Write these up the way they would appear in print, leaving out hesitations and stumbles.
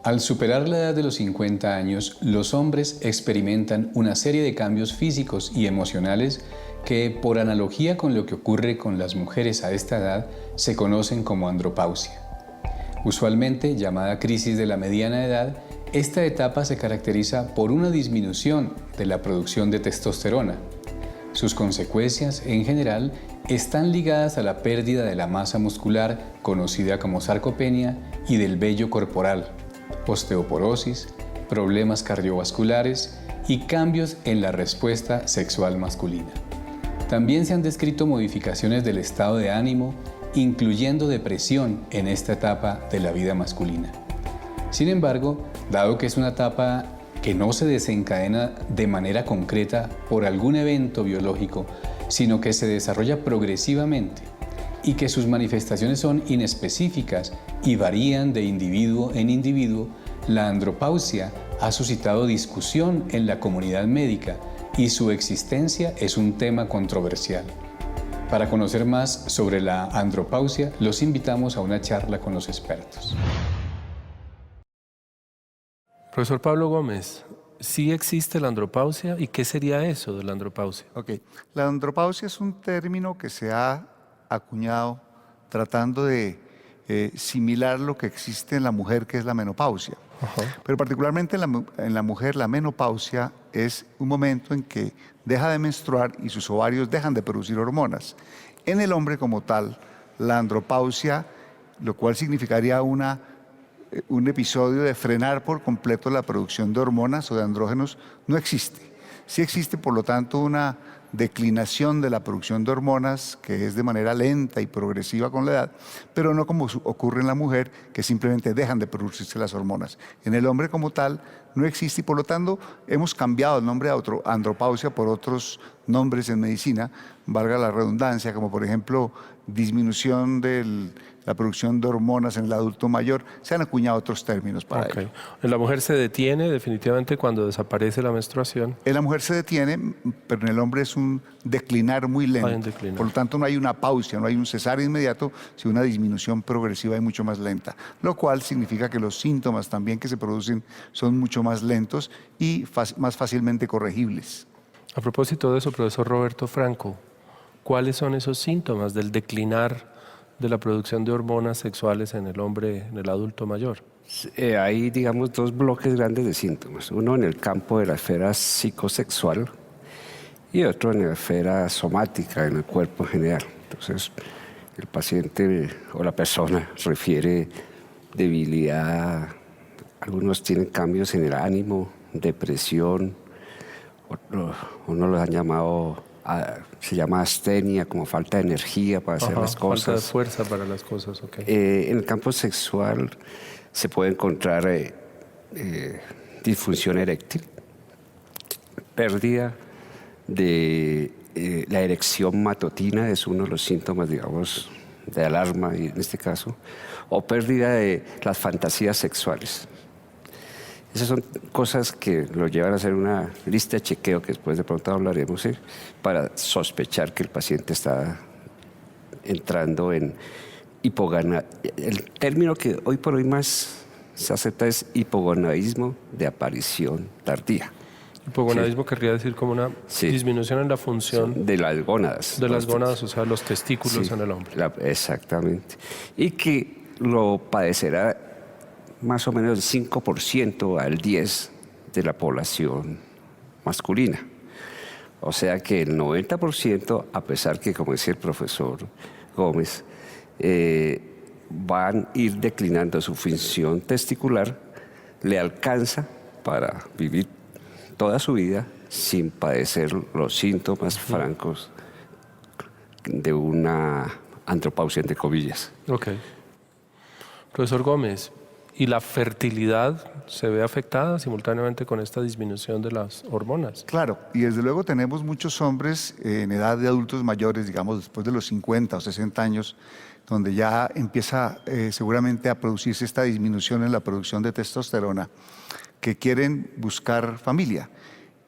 Al superar la edad de los 50 años, los hombres experimentan una serie de cambios físicos y emocionales que, por analogía con lo que ocurre con las mujeres a esta edad, se conocen como andropausia. Usualmente llamada crisis de la mediana edad, esta etapa se caracteriza por una disminución de la producción de testosterona. Sus consecuencias, en general, están ligadas a la pérdida de la masa muscular, conocida como sarcopenia, y del vello corporal, osteoporosis, problemas cardiovasculares y cambios en la respuesta sexual masculina. También se han descrito modificaciones del estado de ánimo, incluyendo depresión en esta etapa de la vida masculina. Sin embargo, dado que es una etapa que no se desencadena de manera concreta por algún evento biológico, sino que se desarrolla progresivamente y que sus manifestaciones son inespecíficas y varían de individuo en individuo, la andropausia ha suscitado discusión en la comunidad médica y su existencia es un tema controversial. Para conocer más sobre la andropausia, los invitamos a una charla con los expertos. Profesor Pablo Gómez, ¿sí existe la andropausia y qué sería eso de la andropausia? La andropausia es un término que se ha acuñado tratando de similar lo que existe en la mujer, que es la menopausia. Pero particularmente en la mujer, la menopausia es un momento en que deja de menstruar y sus ovarios dejan de producir hormonas. En el hombre como tal, la andropausia, lo cual significaría un episodio de frenar por completo la producción de hormonas o de andrógenos, no existe. Sí existe, por lo tanto, una declinación de la producción de hormonas que es de manera lenta y progresiva con la edad, pero no como ocurre en la mujer, que simplemente dejan de producirse las hormonas. En el hombre como tal no existe y por lo tanto hemos cambiado el nombre de andropausia por otros nombres en medicina, valga la redundancia, como por ejemplo disminución de la producción de hormonas en el adulto mayor. Se han acuñado otros términos para ello. En la mujer se detiene definitivamente cuando desaparece la menstruación. En la mujer se detiene, pero en el hombre es un declinar muy lento. Por lo tanto, no hay una pausa, no hay un cesar inmediato, sino una disminución progresiva y mucho más lenta. Lo cual significa que los síntomas también que se producen son mucho más lentos y más fácilmente corregibles. A propósito de eso, profesor Roberto Franco, ¿cuáles son esos síntomas del declinar de la producción de hormonas sexuales en el hombre, en el adulto mayor? Hay, digamos, dos bloques grandes de síntomas. Uno en el campo de la esfera psicosexual y otro en la esfera somática, en el cuerpo en general. Entonces, el paciente o la persona refiere debilidad, algunos tienen cambios en el ánimo, depresión, uno los han llamado, se llama astenia, como falta de energía para hacer las cosas. Falta de fuerza para las cosas, En el campo sexual se puede encontrar disfunción eréctil, pérdida de la erección matutina, es uno de los síntomas, digamos, de alarma en este caso, o pérdida de las fantasías sexuales. Esas son cosas que lo llevan a hacer una lista de chequeo que después de pronto hablaremos, para sospechar que el paciente está entrando en hipogonadismo. El término que hoy por hoy más se acepta es hipogonadismo de aparición tardía. Hipogonadismo querría decir como una disminución en la función de las gónadas. De las gónadas, o sea, los testículos en el hombre. Exactamente. Y que lo padecerá más o menos el 5% al 10% de la población masculina. O sea que el 90%, a pesar que, como decía el profesor Gómez, van a ir declinando su función testicular, le alcanza para vivir toda su vida sin padecer los síntomas francos de una andropausia, entre comillas. Profesor Gómez, ¿y la fertilidad se ve afectada simultáneamente con esta disminución de las hormonas? Claro, y desde luego tenemos muchos hombres en edad de adultos mayores, digamos después de los 50 o 60 años, donde ya empieza seguramente a producirse esta disminución en la producción de testosterona, que quieren buscar familia.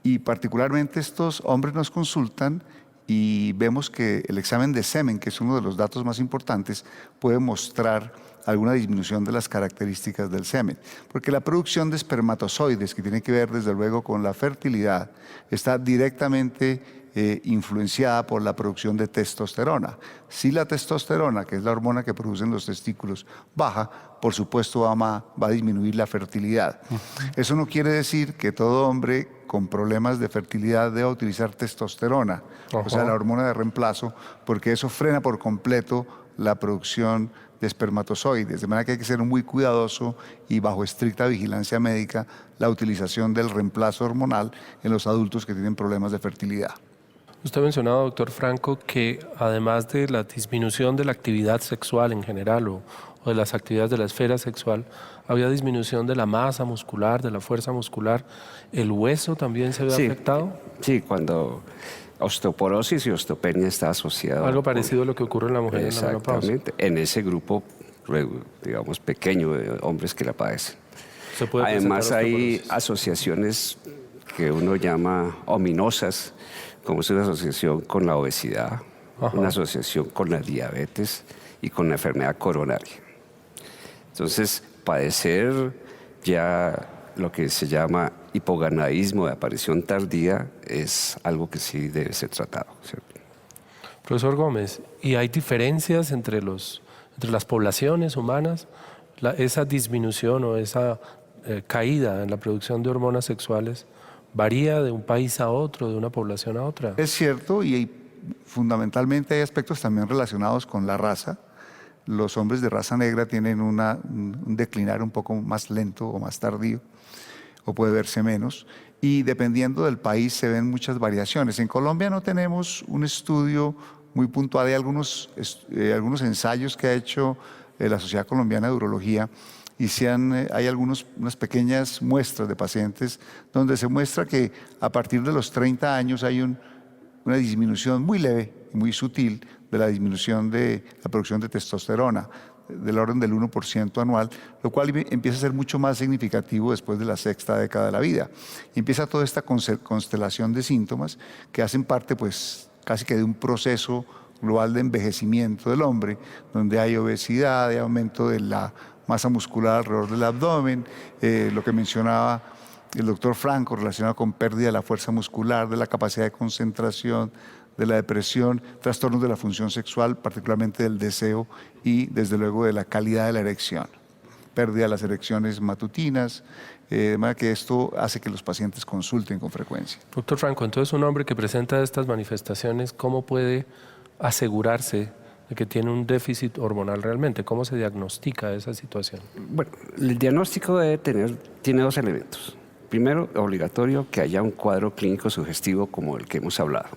Y particularmente estos hombres nos consultan y vemos que el examen de semen, que es uno de los datos más importantes, puede mostrar alguna disminución de las características del semen. Porque la producción de espermatozoides, que tiene que ver desde luego con la fertilidad, está directamente influenciada por la producción de testosterona. Si la testosterona, que es la hormona que producen los testículos, baja, por supuesto va a disminuir la fertilidad. Eso no quiere decir que todo hombre con problemas de fertilidad deba utilizar testosterona, o sea, la hormona de reemplazo, porque eso frena por completo la producción de espermatozoides, de manera que hay que ser muy cuidadoso y bajo estricta vigilancia médica la utilización del reemplazo hormonal en los adultos que tienen problemas de fertilidad. Usted ha mencionado, doctor Franco, que además de la disminución de la actividad sexual en general o de las actividades de la esfera sexual, había disminución de la masa muscular, de la fuerza muscular. ¿El hueso también se ve afectado? Sí, cuando osteoporosis y osteopenia está asociado. Algo parecido a lo que ocurre en la mujer en la menopausia. Exactamente, en ese grupo, digamos, pequeño de hombres que la padecen. Además hay asociaciones que uno llama ominosas, como es una asociación con la obesidad, una asociación con la diabetes y con la enfermedad coronaria. Entonces, padecer ya lo que se llama hipogonadismo de aparición tardía es algo que sí debe ser tratado, ¿cierto? Profesor Gómez, ¿y hay diferencias entre las poblaciones humanas? ¿Esa disminución o esa caída en la producción de hormonas sexuales varía de un país a otro, de una población a otra? Es cierto, y fundamentalmente hay aspectos también relacionados con la raza. Los hombres de raza negra tienen un declinar un poco más lento o más tardío, o puede verse menos, y dependiendo del país se ven muchas variaciones. En Colombia no tenemos un estudio muy puntual, hay algunos ensayos que ha hecho la Sociedad Colombiana de Urología, y hay unas pequeñas muestras de pacientes donde se muestra que a partir de los 30 años hay una disminución muy leve, muy sutil, de la disminución de la producción de testosterona, del orden del 1% anual, lo cual empieza a ser mucho más significativo después de la sexta década de la vida. Y empieza toda esta constelación de síntomas que hacen parte, pues, casi que de un proceso global de envejecimiento del hombre, donde hay obesidad, hay aumento de la masa muscular alrededor del abdomen, lo que mencionaba el doctor Franco relacionado con pérdida de la fuerza muscular, de la capacidad de concentración, de la depresión, trastornos de la función sexual, particularmente del deseo y desde luego de la calidad de la erección, pérdida de las erecciones matutinas, de manera que esto hace que los pacientes consulten con frecuencia. Doctor Franco, entonces un hombre que presenta estas manifestaciones, ¿cómo puede asegurarse de que tiene un déficit hormonal realmente? ¿Cómo se diagnostica esa situación? Bueno, el diagnóstico tiene dos elementos. Primero, obligatorio que haya un cuadro clínico sugestivo como el que hemos hablado.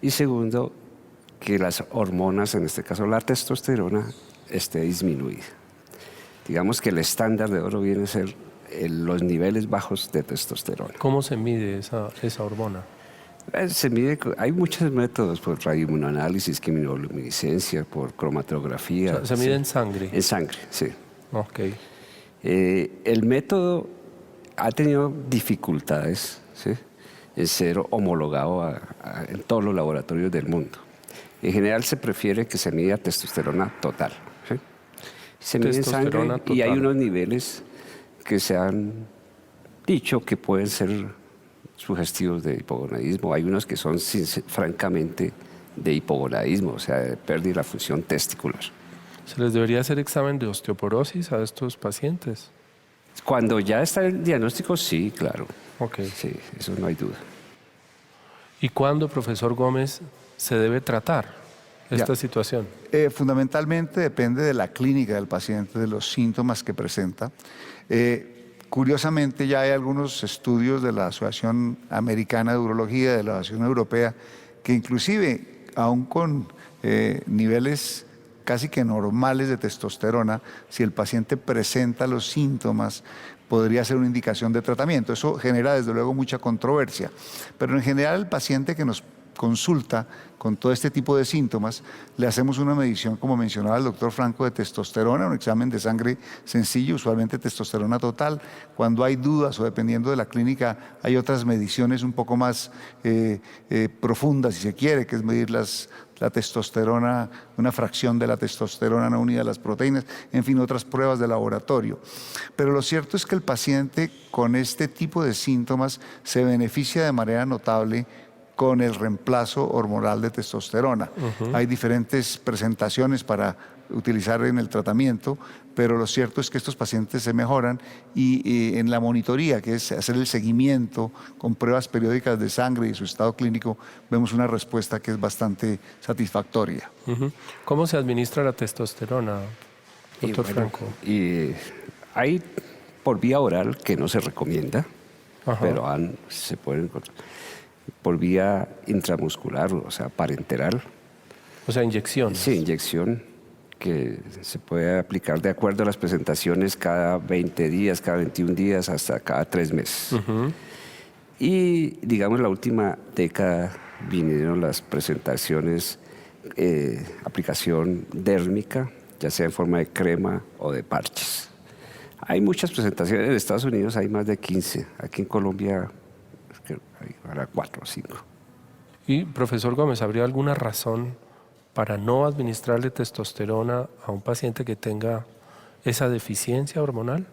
Y segundo, que las hormonas, en este caso la testosterona, esté disminuida. Digamos que el estándar de oro viene a ser los niveles bajos de testosterona. ¿Cómo se mide esa hormona? Se mide, hay muchos métodos, por radioinmunoanálisis, quimiluminiscencia, por cromatografía. O sea, ¿se mide en sangre? En sangre, sí. Ok. El método ha tenido dificultades, ¿sí?, en ser homologado en todos los laboratorios del mundo. En general se prefiere que se mida testosterona total, ¿sí? Se mide en sangre total. Y hay unos niveles que se han dicho que pueden ser sugestivos de hipogonadismo. Hay unos que son francamente de hipogonadismo, o sea, de pérdida de la función testicular. ¿Se les debería hacer examen de osteoporosis a estos pacientes? Cuando ya está el diagnóstico, sí, claro. Okay. Sí, eso no hay duda. ¿Y cuándo, profesor Gómez, se debe tratar esta situación? Fundamentalmente depende de la clínica del paciente, de los síntomas que presenta. Curiosamente, ya hay algunos estudios de la Asociación Americana de Urología, de la Asociación Europea, que inclusive, aún con niveles casi que normales de testosterona, si el paciente presenta los síntomas, podría ser una indicación de tratamiento. Eso genera desde luego mucha controversia, pero en general el paciente que nos consulta con todo este tipo de síntomas, le hacemos una medición, como mencionaba el doctor Franco, de testosterona, un examen de sangre sencillo, usualmente testosterona total. Cuando hay dudas o dependiendo de la clínica, hay otras mediciones un poco más profundas, si se quiere, que es medir la testosterona, una fracción de la testosterona no unida a las proteínas, en fin, otras pruebas de laboratorio. Pero lo cierto es que el paciente con este tipo de síntomas se beneficia de manera notable con el reemplazo hormonal de testosterona. Hay diferentes presentaciones para utilizar en el tratamiento, pero lo cierto es que estos pacientes se mejoran y en la monitoría, que es hacer el seguimiento con pruebas periódicas de sangre y su estado clínico, vemos una respuesta que es bastante satisfactoria. ¿Cómo se administra la testosterona, doctor Franco? Hay por vía oral, que no se recomienda, pero se pueden encontrar por vía intramuscular, o sea, parenteral. O sea, inyección. Sí, inyección que se puede aplicar de acuerdo a las presentaciones cada 20 días, cada 21 días, hasta cada 3 meses. Y, digamos, la última década vinieron las presentaciones, aplicación dérmica, ya sea en forma de crema o de parches. Hay muchas presentaciones, en Estados Unidos hay más de 15, aquí en Colombia hay 4 o 5. Y, profesor Gómez, ¿habría alguna razón para no administrarle testosterona a un paciente que tenga esa deficiencia hormonal?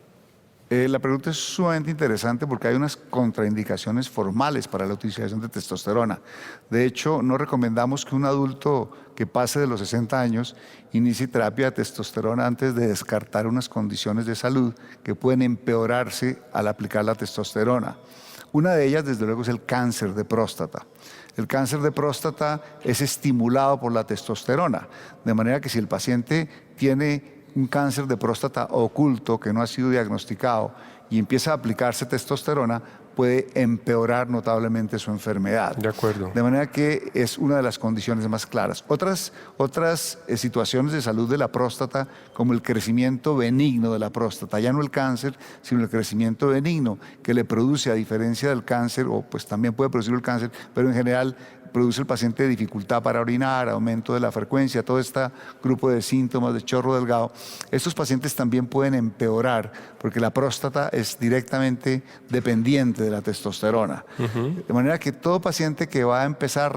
La pregunta es sumamente interesante porque hay unas contraindicaciones formales para la utilización de testosterona. De hecho, no recomendamos que un adulto que pase de los 60 años inicie terapia de testosterona antes de descartar unas condiciones de salud que pueden empeorarse al aplicar la testosterona. Una de ellas, desde luego, es el cáncer de próstata. El cáncer de próstata es estimulado por la testosterona, de manera que si el paciente tiene un cáncer de próstata oculto que no ha sido diagnosticado y empieza a aplicarse testosterona, puede empeorar notablemente su enfermedad. De acuerdo. De manera que es una de las condiciones más claras. Otras situaciones de salud de la próstata, como el crecimiento benigno de la próstata, ya no el cáncer, sino el crecimiento benigno, que le produce, a diferencia del cáncer, o pues también puede producir el cáncer, pero en general produce el paciente dificultad para orinar, aumento de la frecuencia, todo este grupo de síntomas de chorro delgado. Estos pacientes también pueden empeorar porque la próstata es directamente dependiente de la testosterona. De manera que todo paciente que va a empezar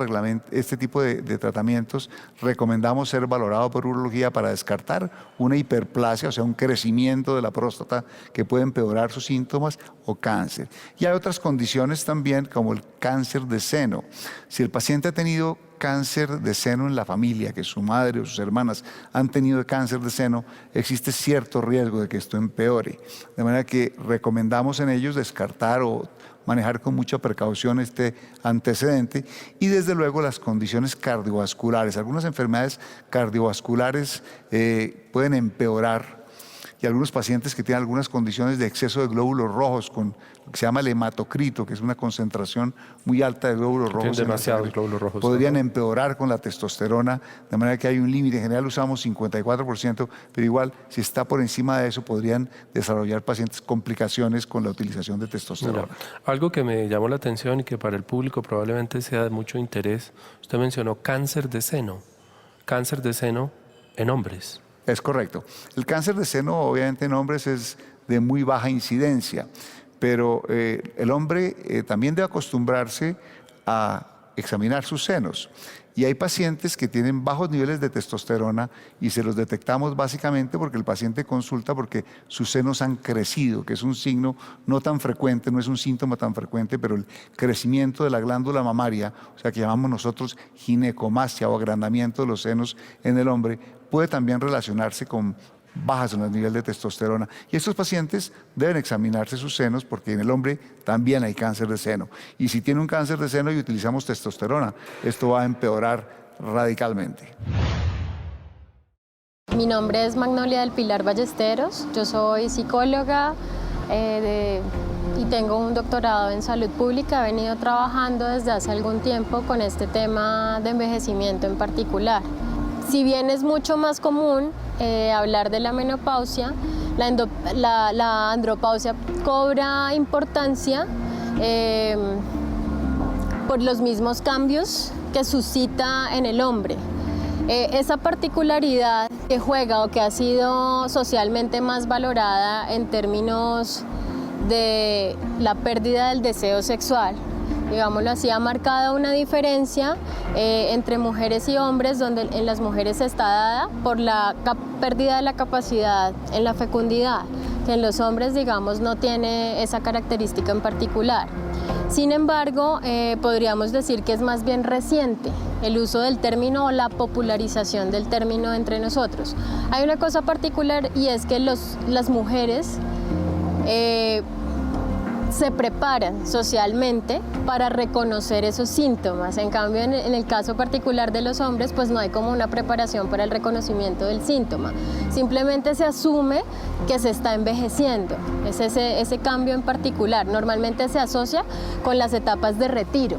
este tipo de tratamientos, recomendamos ser valorado por urología para descartar una hiperplasia, o sea, un crecimiento de la próstata que puede empeorar sus síntomas, o cáncer. Y hay otras condiciones también, como el cáncer de seno. Si el paciente ha tenido cáncer de seno en la familia, que su madre o sus hermanas han tenido cáncer de seno, existe cierto riesgo de que esto empeore. De manera que recomendamos en ellos descartar o manejar con mucha precaución este antecedente. Y desde luego las condiciones cardiovasculares. Algunas enfermedades cardiovasculares pueden empeorar. Y algunos pacientes que tienen algunas condiciones de exceso de glóbulos rojos, con lo que se llama el hematocrito, que es una concentración muy alta de glóbulos rojos, demasiados glóbulos rojos, podrían empeorar con la testosterona, de manera que hay un límite. En general usamos 54%, pero igual si está por encima de eso podrían desarrollar pacientes complicaciones con la utilización de testosterona. Mira, algo que me llamó la atención y que para el público probablemente sea de mucho interés, usted mencionó cáncer de seno en hombres. Es correcto. El cáncer de seno, obviamente en hombres, es de muy baja incidencia, pero el hombre también debe acostumbrarse a examinar sus senos. Y hay pacientes que tienen bajos niveles de testosterona y se los detectamos básicamente porque el paciente consulta porque sus senos han crecido, que es un signo no tan frecuente, no es un síntoma tan frecuente, pero el crecimiento de la glándula mamaria, o sea que llamamos nosotros ginecomastia o agrandamiento de los senos en el hombre, puede también relacionarse con bajas en el nivel de testosterona. Y estos pacientes deben examinarse sus senos porque en el hombre también hay cáncer de seno. Y si tiene un cáncer de seno y utilizamos testosterona, esto va a empeorar radicalmente. Mi nombre es Magnolia del Pilar Ballesteros, yo soy psicóloga y tengo un doctorado en salud pública. He venido trabajando desde hace algún tiempo con este tema de envejecimiento en particular. Si bien es mucho más común hablar de la menopausia, la andropausia cobra importancia por los mismos cambios que suscita en el hombre. Esa particularidad que juega o que ha sido socialmente más valorada en términos de la pérdida del deseo sexual, digámoslo así, ha marcado una diferencia entre mujeres y hombres, donde en las mujeres está dada por la pérdida de la capacidad en la fecundidad, que en los hombres, digamos, no tiene esa característica en particular. Sin embargo, podríamos decir que es más bien reciente el uso del término o la popularización del término entre nosotros. Hay una cosa particular y es que las mujeres se preparan socialmente para reconocer esos síntomas. En cambio, en el caso particular de los hombres, pues no hay como una preparación para el reconocimiento del síntoma. Simplemente se asume que se está envejeciendo. Es ese cambio en particular. Normalmente se asocia con las etapas de retiro.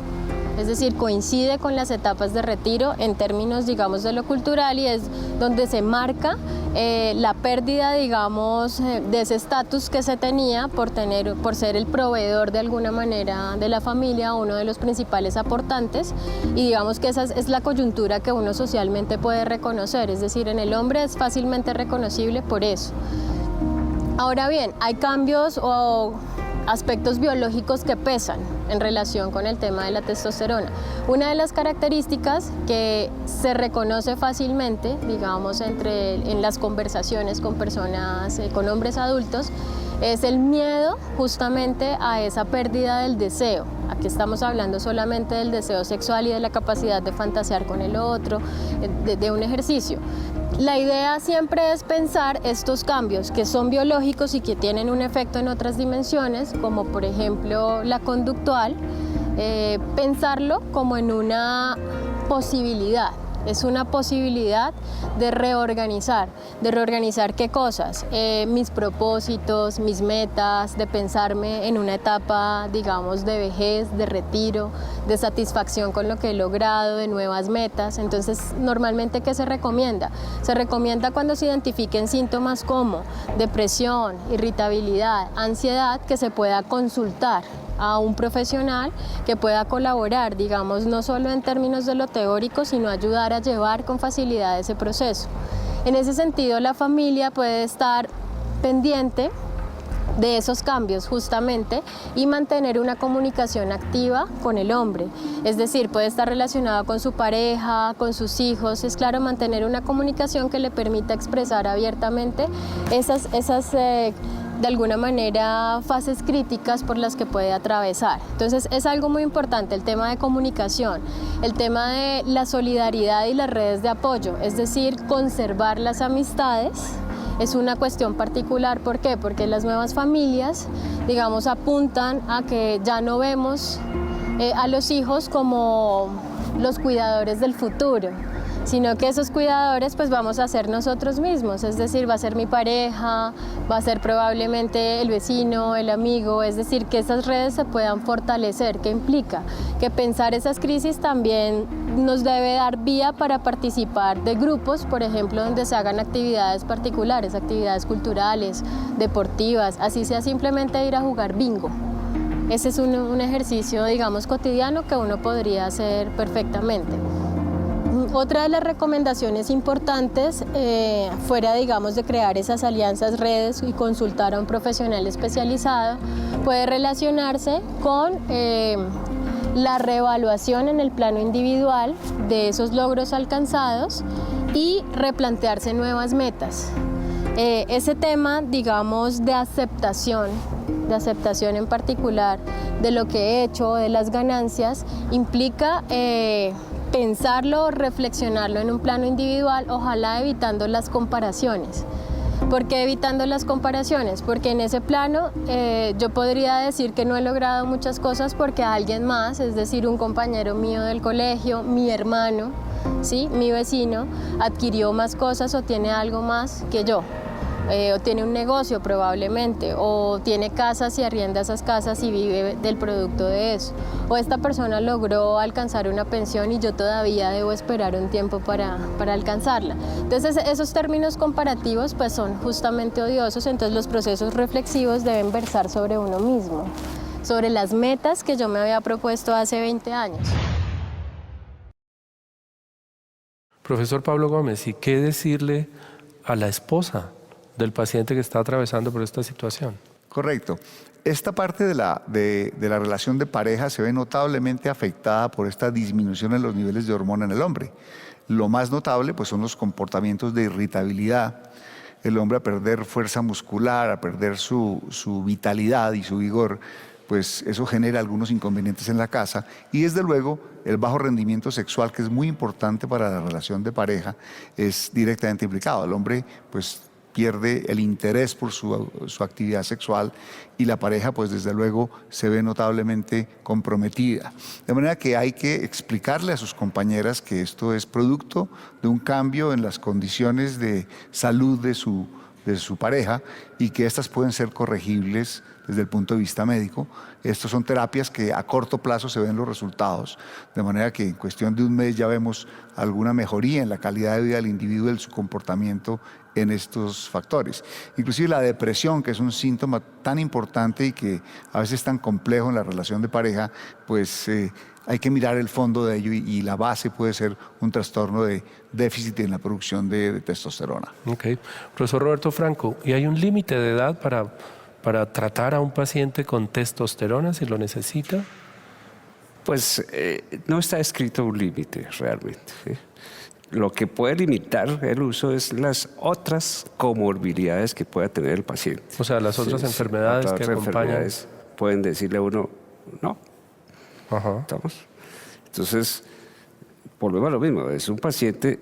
Es decir, coincide con las etapas de retiro en términos, digamos, de lo cultural, y es donde se marca la pérdida, digamos, de ese estatus que se tenía por ser el proveedor de alguna manera de la familia, uno de los principales aportantes, y digamos que esa es la coyuntura que uno socialmente puede reconocer, es decir, en el hombre es fácilmente reconocible por eso. Ahora bien, hay cambios o aspectos biológicos que pesan en relación con el tema de la testosterona. Una de las características que se reconoce fácilmente, digamos, en las conversaciones con personas, con hombres adultos, es el miedo justamente a esa pérdida del deseo. Aquí estamos hablando solamente del deseo sexual y de la capacidad de fantasear con el otro, de un ejercicio. La idea siempre es pensar estos cambios que son biológicos y que tienen un efecto en otras dimensiones, como por ejemplo la conductual, pensarlo como en una posibilidad. Es una posibilidad de reorganizar qué cosas, mis propósitos, mis metas, de pensarme en una etapa, digamos, de vejez, de retiro, de satisfacción con lo que he logrado, de nuevas metas. Entonces, normalmente, ¿qué se recomienda? Se recomienda cuando se identifiquen síntomas como depresión, irritabilidad, ansiedad, que se pueda consultar a un profesional que pueda colaborar, digamos, no solo en términos de lo teórico, sino ayudar a llevar con facilidad ese proceso. En ese sentido, la familia puede estar pendiente de esos cambios justamente y mantener una comunicación activa con el hombre. Es decir, puede estar relacionado con su pareja, con sus hijos. Es claro, mantener una comunicación que le permita expresar abiertamente esas de alguna manera fases críticas por las que puede atravesar. Entonces es algo muy importante el tema de comunicación, el tema de la solidaridad y las redes de apoyo, es decir, conservar las amistades. Es una cuestión particular, ¿por qué? Porque las nuevas familias, digamos, apuntan a que ya no vemos a los hijos como los cuidadores del futuro, sino que esos cuidadores pues vamos a ser nosotros mismos, es decir, va a ser mi pareja, va a ser probablemente el vecino, el amigo, es decir, que esas redes se puedan fortalecer. ¿Qué implica? Que pensar esas crisis también nos debe dar vía para participar de grupos, por ejemplo, donde se hagan actividades particulares, actividades culturales, deportivas, así sea simplemente ir a jugar bingo. Ese es un ejercicio, digamos, cotidiano que uno podría hacer perfectamente. Otra de las recomendaciones importantes, fuera, digamos, de crear esas alianzas, redes y consultar a un profesional especializado, puede relacionarse con la reevaluación en el plano individual de esos logros alcanzados y replantearse nuevas metas. Ese tema, digamos, de aceptación en particular de lo que he hecho, de las ganancias, implica pensarlo, reflexionarlo en un plano individual, ojalá evitando las comparaciones. ¿Por qué evitando las comparaciones? Porque en ese plano yo podría decir que no he logrado muchas cosas porque alguien más, es decir, un compañero mío del colegio, mi hermano, ¿sí? Mi vecino, adquirió más cosas o tiene algo más que yo. O tiene un negocio probablemente, o tiene casas y arrienda esas casas y vive del producto de eso. O esta persona logró alcanzar una pensión y yo todavía debo esperar un tiempo para alcanzarla. Entonces esos términos comparativos pues son justamente odiosos, entonces los procesos reflexivos deben versar sobre uno mismo. sobre las metas que yo me había propuesto hace 20 años. Profesor Pablo Gómez, ¿y qué decirle a la esposa del paciente que está atravesando por esta situación? Correcto. Esta parte de la relación de pareja se ve notablemente afectada por esta disminución en los niveles de hormona en el hombre. Lo más notable pues, son los comportamientos de irritabilidad, el hombre a perder fuerza muscular, a perder su vitalidad y su vigor, pues eso genera algunos inconvenientes en la casa y desde luego el bajo rendimiento sexual, que es muy importante para la relación de pareja, es directamente implicado. El hombre pues pierde el interés por su actividad sexual y la pareja pues desde luego se ve notablemente comprometida. De manera que hay que explicarle a sus compañeras que esto es producto de un cambio en las condiciones de salud de su pareja y que estas pueden ser corregibles desde el punto de vista médico. Estas son terapias que a corto plazo se ven los resultados, de manera que en cuestión de un mes ya vemos alguna mejoría en la calidad de vida del individuo y en su comportamiento en estos factores. Inclusive la depresión, que es un síntoma tan importante y que a veces es tan complejo en la relación de pareja, pues hay que mirar el fondo de ello y la base puede ser un trastorno de déficit en la producción de testosterona. Ok. Profesor Roberto Franco, ¿y hay un límite de edad para tratar a un paciente con testosterona si lo necesita? Pues no está escrito un límite realmente, ¿sí? Lo que puede limitar el uso es las otras comorbilidades que pueda tener el paciente. O sea, las otras enfermedades que acompañan. Enfermedades pueden decirle a uno, no. Ajá. ¿Estamos? Entonces, volvemos a lo mismo. Es un paciente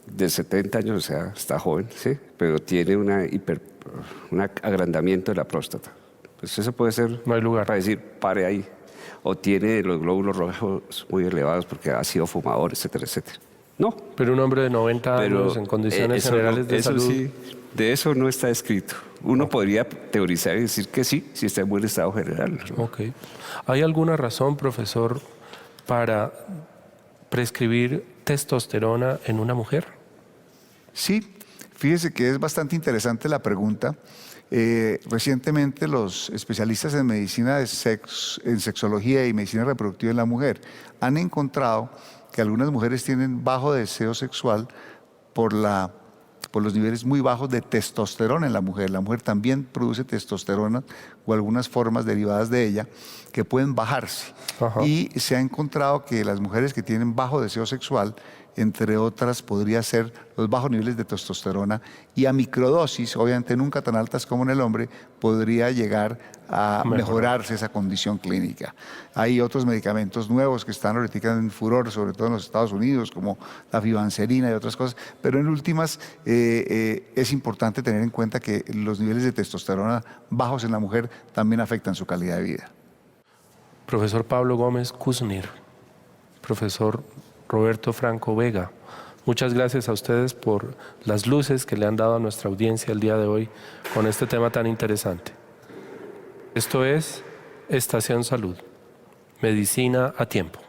de 70 años, o sea, está joven, ¿sí? Pero tiene un agrandamiento de la próstata. Pues eso puede ser no hay lugar para decir, pare ahí. O tiene los glóbulos rojos muy elevados porque ha sido fumador, etcétera, etcétera. No. Pero un hombre de 90 años en condiciones generales de salud. Sí, de eso no está escrito. Uno podría teorizar y decir que sí, si está en buen estado general, ¿no? Ok. ¿Hay alguna razón, profesor, para prescribir testosterona en una mujer? Sí, fíjese que es bastante interesante la pregunta. Recientemente los especialistas en medicina en sexología y medicina reproductiva en la mujer han encontrado que algunas mujeres tienen bajo deseo sexual por los niveles muy bajos de testosterona en la mujer. La mujer también produce testosterona o algunas formas derivadas de ella que pueden bajarse. Ajá. Y se ha encontrado que las mujeres que tienen bajo deseo sexual, entre otras, podría ser los bajos niveles de testosterona y a microdosis, obviamente nunca tan altas como en el hombre, podría llegar a mejorarse esa condición clínica. Hay otros medicamentos nuevos que están ahorita en furor, sobre todo en los Estados Unidos, como la fibanserina y otras cosas, pero en últimas es importante tener en cuenta que los niveles de testosterona bajos en la mujer también afectan su calidad de vida. Profesor Pablo Gómez Kuznir, profesor Roberto Franco Vega, muchas gracias a ustedes por las luces que le han dado a nuestra audiencia el día de hoy con este tema tan interesante. Esto es Estación Salud, Medicina a Tiempo.